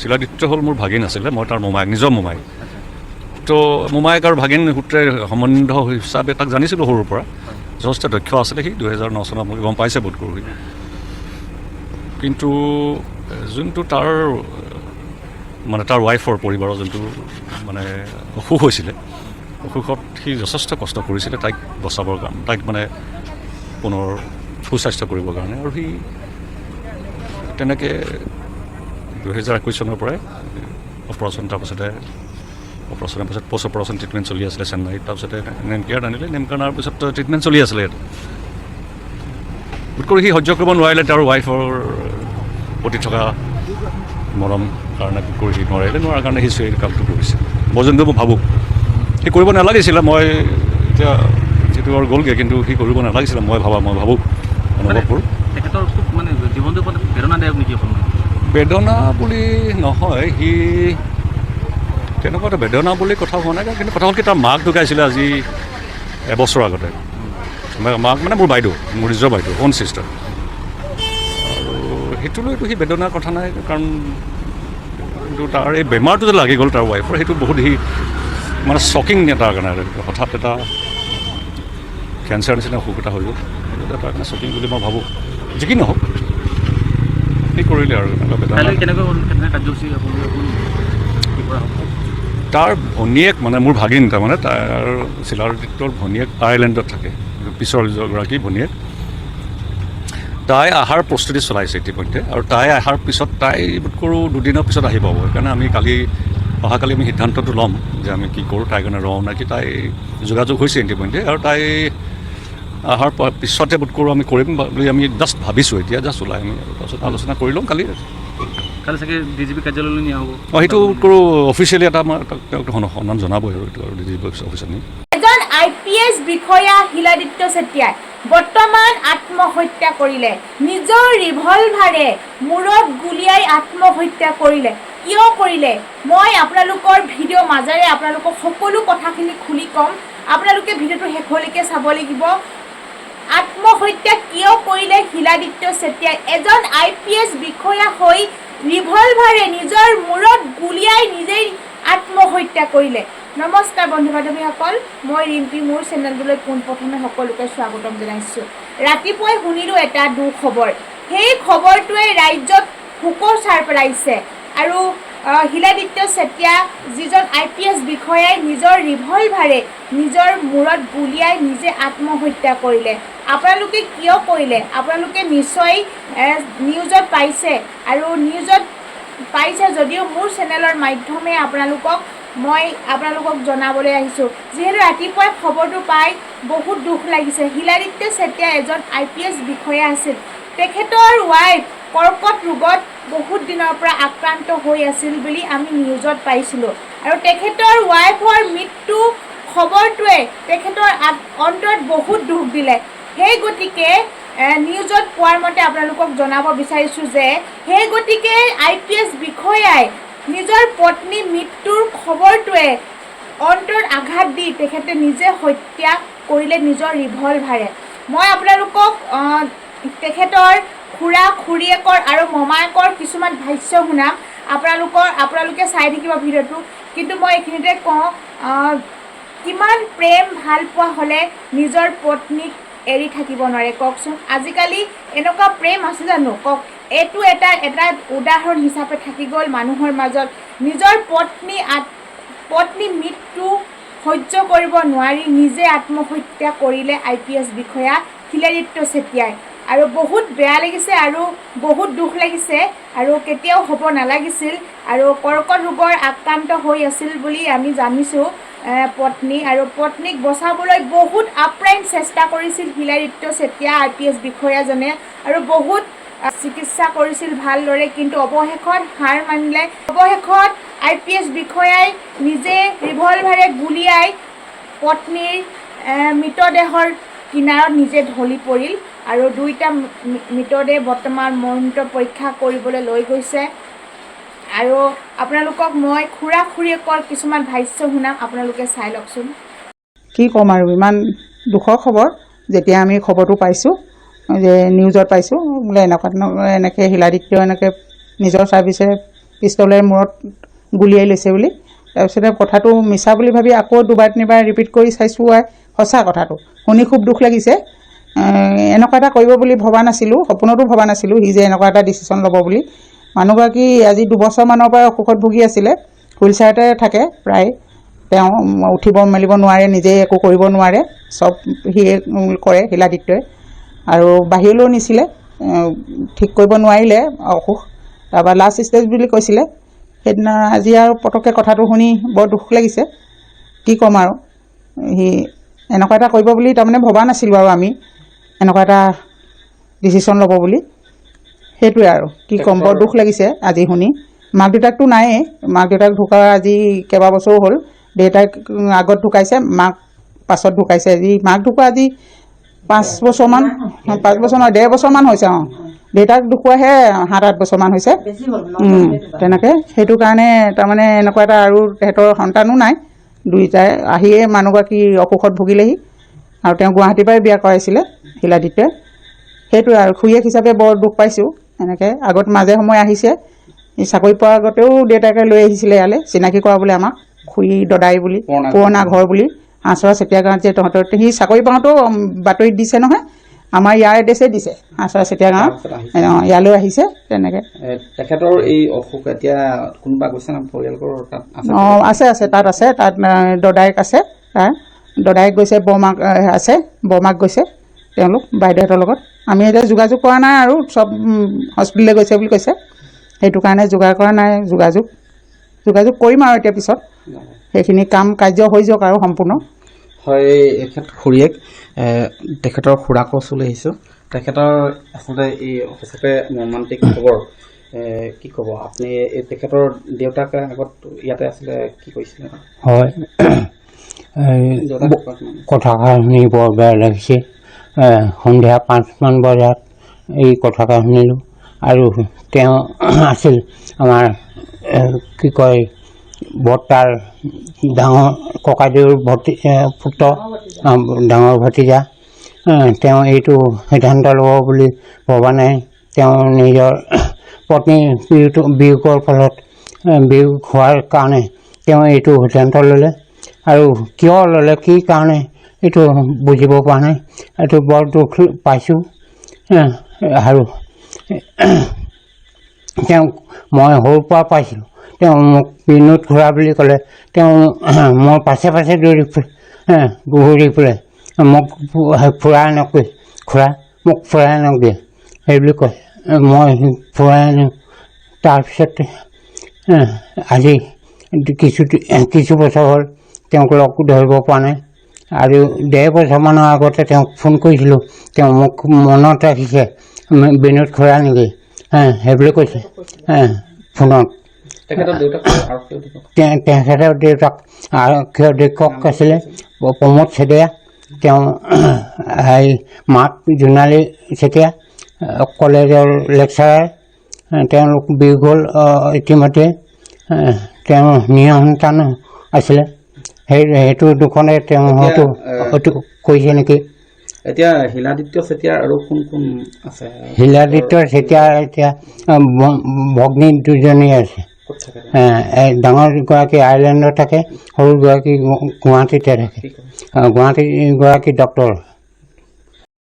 শিলাদিত্য হ'ল মোৰ ভাগিন আছিলে, মই তাৰ মোমাইক, নিজৰ মোমাইক। তো মোমাইক আৰু ভাগিন সূত্ৰে সম্বন্ধ হিচাপে তাক জানিছিলোঁ সৰুৰ পৰা। যথেষ্ট দক্ষ আছিলে সি, 2009 চনত মোক গম পাইছে বোধ কৰোঁ। কিন্তু যোনটো তাৰ মানে তাৰ ৱাইফৰ পৰিবাৰৰ যোনটো মানে অসুখ হৈছিলে, অসুখত সি যথেষ্ট কষ্ট কৰিছিলে তাইক বচাবৰ কাৰণে, তাইক মানে পুনৰ সুস্বাস্থ্য কৰিবৰ কাৰণে। আৰু সি তেনেকৈ 2021 চনৰ পৰাই অপাৰেশ্যন, তাৰপিছতে অপাৰেশ্যনৰ পিছত পষ্ট অপাৰেশ্যন ট্ৰিটমেণ্ট চলি আছিলে চেন্নাইত। তাৰপিছতে নেমকেয়াৰত আনিলে, নেমকেয়াৰ অনাৰ পিছত ট্ৰিটমেণ্ট চলি আছিলে ইয়াত। বোধ কৰি সি সহ্য কৰিব নোৱাৰিলে তেওঁৰ ৱাইফৰ প্ৰতি থকা মৰম কাৰণে, বোধ কৰি সি নোৱাৰাৰ কাৰণে সি এই কামটো কৰিছে। মই যোনটো মই ভাবোঁ সি কৰিব নালাগিছিলে, মই এতিয়া যিটো আৰু গ'লগৈ, কিন্তু সি কৰিব নালাগিছিলে মই ভাবোঁ অনুভৱ কৰোঁ। তেখেতৰ খুব মানে জীৱনটোৰ ওপৰত বেদনাদায়ক নেকি? বেদনা বুলি নহয়, সি তেনেকুৱা এটা বেদনা বুলি কথা হোৱা নাই। কিন্তু কথা হ'ল কি, তাৰ মাক ঢুকাইছিলে আজি এবছৰ আগতে। মাক মানে মোৰ বাইদেউ, মোৰ নিজৰ বাইদেউ, অ'ন ছিষ্টাৰ। আৰু সেইটো লৈতো সি বেদনাৰ কথা নাই, কাৰণ কিন্তু তাৰ এই বেমাৰটো যে লাগি গ'ল তাৰ ৱাইফৰ, সেইটো বহুত সি মানে শ্বকিং তাৰ কাৰণে। হঠাৎ এটা কেঞ্চাৰ নিচিনা অসুখ এটা হৈ গ'ল, সেইটো তাৰ কাৰণে শ্বকিং বুলি মই ভাবোঁ। যি কি নহওক সি কৰিলে আৰু তাৰ ভনীয়েক, মানে মোৰ ভাগিন, তাৰমানে তাৰ শিলাদিত্যৰ ভনীয়েক আয়াৰলেণ্ডত থাকে, পিছৰ গৰাকী ভনীয়েক। তাই অহাৰ প্ৰস্তুতি চলাইছে ইতিমধ্যে, আৰু তাই অহাৰ পিছত তাই বোধ কৰোঁ 2 দিনৰ পিছত আহি পাব। সেইকাৰণে আমি অহাকালি আমি সিদ্ধান্তটো ল'ম যে আমি কি কৰোঁ, তাইৰ কাৰণে ৰওঁ নেকি। তাই যোগাযোগ হৈছে ইতিমধ্যে, আৰু তাই অহাৰ পিছতে বোধ কৰোঁ আমি কৰিম বুলি আমি জাষ্ট ভাবিছোঁ। এতিয়া জাষ্ট ওলাই আমি তাৰপিছত আলোচনা কৰি ল'ম কালি চাগে DGP কাৰ্যালয়লৈ নিয়া হ'ব। সেইটো বোধ কৰোঁ অফিচিয়েলি এটা আমাৰ তেওঁক সন্মান জনাবই আৰু এইটো, আৰু DGP অফিচত নি। এজন IPS বিষয়া শিলাদিত্য চেতিয়াই বৰ্তমান আত্মহত্যা কৰিলে। নিজৰ ৰিভলভাৰে মূৰত গুলিয়াই আত্মহত্যা কৰিলে। কিয় কৰিলে মই আপোনালোকৰ ভিডিঅ' মাজেৰে আপোনালোকক সকলো কথাখিনি খুলি ক'ম। আপোনালোকে ভিডিঅ'টো শেষলৈকে চাব লাগিব। আত্মহত্যা কিয় কৰিলে শিলাদিত্য চেতিয়াই? এজন IPS বিষয়া হৈ ৰিভলভাৰে নিজৰ মূৰত গুলিয়াই নিজেই আত্মহত্যা কৰিলে। নমস্কাৰ বন্ধু বান্ধৱীসকল, মই ৰিম্পী, মোৰ চেনেলটোলৈ পোনপ্ৰথমে সকলোকে স্বাগতম জনাইছোঁ। ৰাতিপুৱাই শুনিলোঁ এটা দুখবৰ। সেই খবৰটোৱে ৰাজ্যত শোকৰ ছাৰ পেলাইছে। আৰু শিলাদিত্য চেতিয়া, যিজন IPS বিষয়াই নিজৰ ৰিভলভাৰে নিজৰ মূৰত গুলিয়াই নিজে আত্মহত্যা কৰিলে। আপোনালোকে কিয় কৰিলে? আপোনালোকে নিশ্চয় নিউজত পাইছে, আৰু নিউজত পাইছে যদিও মোৰ চেনেলৰ মাধ্যমে মই আপোনালোকক জনাবলৈ আহিছোঁ। যিহেতু ৰাতিপুৱাই খবৰটো পাই বহুত দুখ লাগিছে। শিলাদিত্য চেতিয়া এজন IPS বিষয়া আছিল। তেখেতৰ ৱাইফ কৰ্কট ৰোগত বহুত দিনৰ পৰা আক্ৰান্ত হৈ আছিল বুলি আমি নিউজত পাইছিলোঁ। আৰু তেখেতৰ ৱাইফৰ মৃত্যু খবৰটোৱে তেখেতৰ অন্তৰত বহুত দুখ দিলে। সেই গতিকে নিউজত পোৱাৰ মতে আপোনালোকক জনাব বিচাৰিছোঁ যে সেই গতিকে IPS বিষয়াই নিজৰ পত্নী মৃত্যুৰ খবৰটোৱে অন্তৰত আঘাত দি তেখেতে নিজে হত্যা কৰিলে নিজৰ ৰিভলভাৰে। মই আপোনালোকক তেখেতৰ খুৰা, খুৰীয়েকৰ আৰু মমায়েকৰ কিছুমান ভাষ্য শুনাম। আপোনালোকে চাই থাকিব ভিডিঅ'টো। কিন্তু মই এইখিনিতে কওঁ, কিমান প্ৰেম ভাল পোৱা হ'লে নিজৰ পত্নীক এৰি থাকিব নোৱাৰে কওকচোন? আজিকালি এনেকুৱা প্ৰেম আছে জানো কওক? এইটো এটা উদাহৰণ হিচাপে থাকি গ'ল মানুহৰ মাজত। নিজৰ পত্নী মৃত্যু সহ্য কৰিব নোৱাৰি নিজে আত্মহত্যা কৰিলে IPS বিষয়া শিলাদিত্য চেতিয়াই। আৰু বহুত বেয়া লাগিছে আৰু বহুত দুখ লাগিছে, আৰু কেতিয়াও হ'ব নালাগিছিল। আৰু কৰ্কট ৰোগৰ আক্ৰান্ত হৈ আছিল বুলি আমি জানিছোঁ পত্নী, আৰু পত্নীক বচাবলৈ বহুত আপ্ৰাণ চেষ্টা কৰিছিল শিলাদিত্য চেতিয়া IPS বিষয়াজনে, আৰু বহুত চিকিৎসা কৰিছিল ভালদৰে, কিন্তু অৱশেষত হাৰ মানিলে। অৱশেষত IPS বিষয়াই নিজে ৰিভলভাৰে গুলিয়াই পত্নীৰ মৃতদেহৰ কিনাৰত নিজে ঢলি পৰিল। আৰু 2টা মৃতদেহ বৰ্তমান মৰণোত্তৰ পৰীক্ষা কৰিবলৈ লৈ গৈছে। আৰু আপোনালোকক মই খুৰা খুৰীয়েকৰ কিছুমান ভাষ্য শুনাম, আপোনালোকে চাই লওকচোন। কি ক'ম আৰু, ইমান দুখৰ খবৰ। যেতিয়া আমি খবৰটো পাইছোঁ যে নিউজত পাইছোঁ বোলে এনেকৈ শিলাদিত্য নিজৰ ছাৰ্ভিচে পিষ্টলেৰে মূৰত গুলিয়াই লৈছে বুলি। তাৰপিছতে কথাটো মিছা বুলি ভাবি আকৌ দুবাৰ তিনিবাৰ ৰিপিট কৰি চাইছোঁ আৰু সঁচা কথাটো শুনি খুব দুখ লাগিছে। এনেকুৱা এটা কৰিব বুলি ভবা নাছিলোঁ, সপোনতো ভবা নাছিলোঁ সি যে এনেকুৱা এটা ডিচিশ্যন ল'ব বুলি। মানুহগৰাকী আজি 2 বছৰমানৰ পৰা অসুখত ভুগি আছিলে, হুইলচেয়াৰতে থাকে প্ৰায়। তেওঁ উঠিব মেলিব নোৱাৰে, নিজেই একো কৰিব নোৱাৰে, চব সিয়ে কৰে শিলাদিত্যই। আৰু বাহিৰলৈও নিছিলে, ঠিক কৰিব নোৱাৰিলে অসুখ, তাৰপৰা লাষ্ট ষ্টেজ বুলি কৈছিলে। সেইদিনা আজি আৰু পটককৈ কথাটো শুনি বৰ দুখ লাগিছে। কি ক'ম আৰু, সি এনেকুৱা এটা কৰিব বুলি তাৰমানে ভবা নাছিলোঁ আৰু আমি এনেকুৱা এটা ডিচিশ্যন ল'ব বুলি। সেইটোৱে আৰু কি ক'ম, বৰ দুখ লাগিছে আজি শুনি। মাক দেউতাকটো নায়েই, মাক দেউতাক ঢুকা আজি কেইবাবছৰো হ'ল। দেউতাক আগত ঢুকাইছে, মাক পাছত ঢুকাইছে। আজি মাক ঢুকুৱা আজি 5 বছৰমান, 5 বছৰ নহয় 1.5 বছৰমান হৈছে। দেউতাক ঢুকুৱাহে 7-8 বছৰমান হৈছে তেনেকৈ। সেইটো কাৰণে তাৰমানে এনেকুৱা এটা, আৰু তেহেঁতৰ সন্তানো নাই, দুইটাই আহিয়ে মানুহগৰাকী অসুখত ভুগিলেহি। আৰু তেওঁ গুৱাহাটীৰ পৰাই বিয়া কৰাইছিলে শিলাদিত্যই। সেইটোৱে আৰু খুৰীয়েক হিচাপে বৰ দুখ পাইছোঁ। এনেকৈ আগত মাজে সময়ে আহিছে, চাকৰি পোৱাৰ আগতেও দেউতাকে লৈ আহিছিলে ইয়ালৈ চিনাকি কৰাবলৈ আমাক, খুৰী দদাই বুলি, পুৰণা ঘৰ বুলি, হাঁহচৰা চেতিয়া গাঁৱত যে তহঁতৰ। সি চাকৰি পাওঁতেও বাতৰিত দিছে নহয়, আমাৰ ইয়াৰ এড্ৰেছে দিছে, হাঁহচৰা চেতিয়া গাঁৱত। ইয়ালৈ আহিছে তেনেকৈ। তেখেতৰ এই অসুখ এতিয়া কোনোবা গৈছে না পৰিয়ালৰ তাত? আছে তাত আছে, তাত দদায়েক আছে, তাৰ দদায়েক গৈছে, বৰমাক আছে, বৰমাক গৈছে তেওঁলোক বাইদেউহঁতৰ লগত। আমি এতিয়া যোগাযোগ কৰা নাই আৰু, চব হস্পিটেললৈ গৈছে বুলি কৈছে। সেইটো কাৰণে যোগাৰ কৰা নাই, যোগাযোগ কৰিম আৰু এতিয়া পিছত। সেইখিনি কাম কাৰ্য হৈ যাওক আৰু সম্পূৰ্ণ। হয়, এখেত খুৰীয়েক, তেখেতৰ খুৰাকৰ ওচৰলৈ আহিছোঁ। তেখেতৰ আচলতে এই সঁচাকৈ মৰ্মান্তিক খবৰ। কি ক'ব আপুনি? তেখেতৰ দেউতাক আগত ইয়াতে আছিলে, কি কৰিছিলে? হয়, কথাষাৰ শুনি বৰ বেয়া লাগিছে। সন্ধিয়া 5মান বজাত এই কথাষাৰ শুনিলোঁ। আৰু তেওঁ আছিল আমাৰ কি কয় বৰ্তাৰ ডাঙৰ ককাইদেউৰ পুত্ৰ, ডাঙৰ ভতিজা। তেওঁ এইটো সিদ্ধান্ত ল'ব বুলি ভবা নাই। তেওঁ নিজৰ পত্নীৰ বিয়োগৰ ফলত, বিয়োগ হোৱাৰ কাৰণে তেওঁ এইটো সিদ্ধান্ত ল'লে। আৰু কিয় ল'লে, কি কাৰণে, এইটো বুজিব পৰা নাই। এইটো বৰ দুখ পাইছোঁ। আৰু তেওঁক মই সৰুৰ পৰা পাইছিলোঁ। তেওঁ মোক বিনোদ খুৰা বুলি ক'লে। তেওঁ মোৰ পাছে পাছে দৌৰি ফুৰে, মোক ফুৰাই আনক দিয়ে, খুৰা মোক ফুৰাই আনক দিয়ে সেইবুলি কয়। মই ফুৰাই আনো। তাৰপিছতে আজি কিছু বছৰ হ'ল তেওঁক লগ ধৰিব পৰা নাই। আৰু 1.5 বছৰমানৰ আগতে তেওঁক ফোন কৰিছিলোঁ, তেওঁ মোক মনত ৰাখিছে, বিনোদ খুৰা নেকি, সেইবুলি কৈছে ফোনত। তেখেতৰ দেউতাক আৰক্ষী অধীক্ষক আছিলে, প্ৰমোদ চেতিয়া। তেওঁ মাক জোনালী চেতিয়া, কলেজৰ লেকচাৰাৰ। তেওঁলোক বিয়োগ হ'ল ইতিমধ্যে। তেওঁ নিয়া সন্তান আছিলে। সেইটো দুখনে তেওঁ হয়তো কৰিছে নেকি। এতিয়া শিলাদিত্য চেতিয়াৰ আৰু কোন কোন আছে? শিলাদিত্য চেতিয়াৰ এতিয়া ভগ্নী 2জনী আছে। ডাঙৰ গৰাকী আইলেণ্ডত থাকে, সৰু গৰাকী গুৱাহাটীতে থাকে। গুৱাহাটীৰ গৰাকী ডক্তৰ।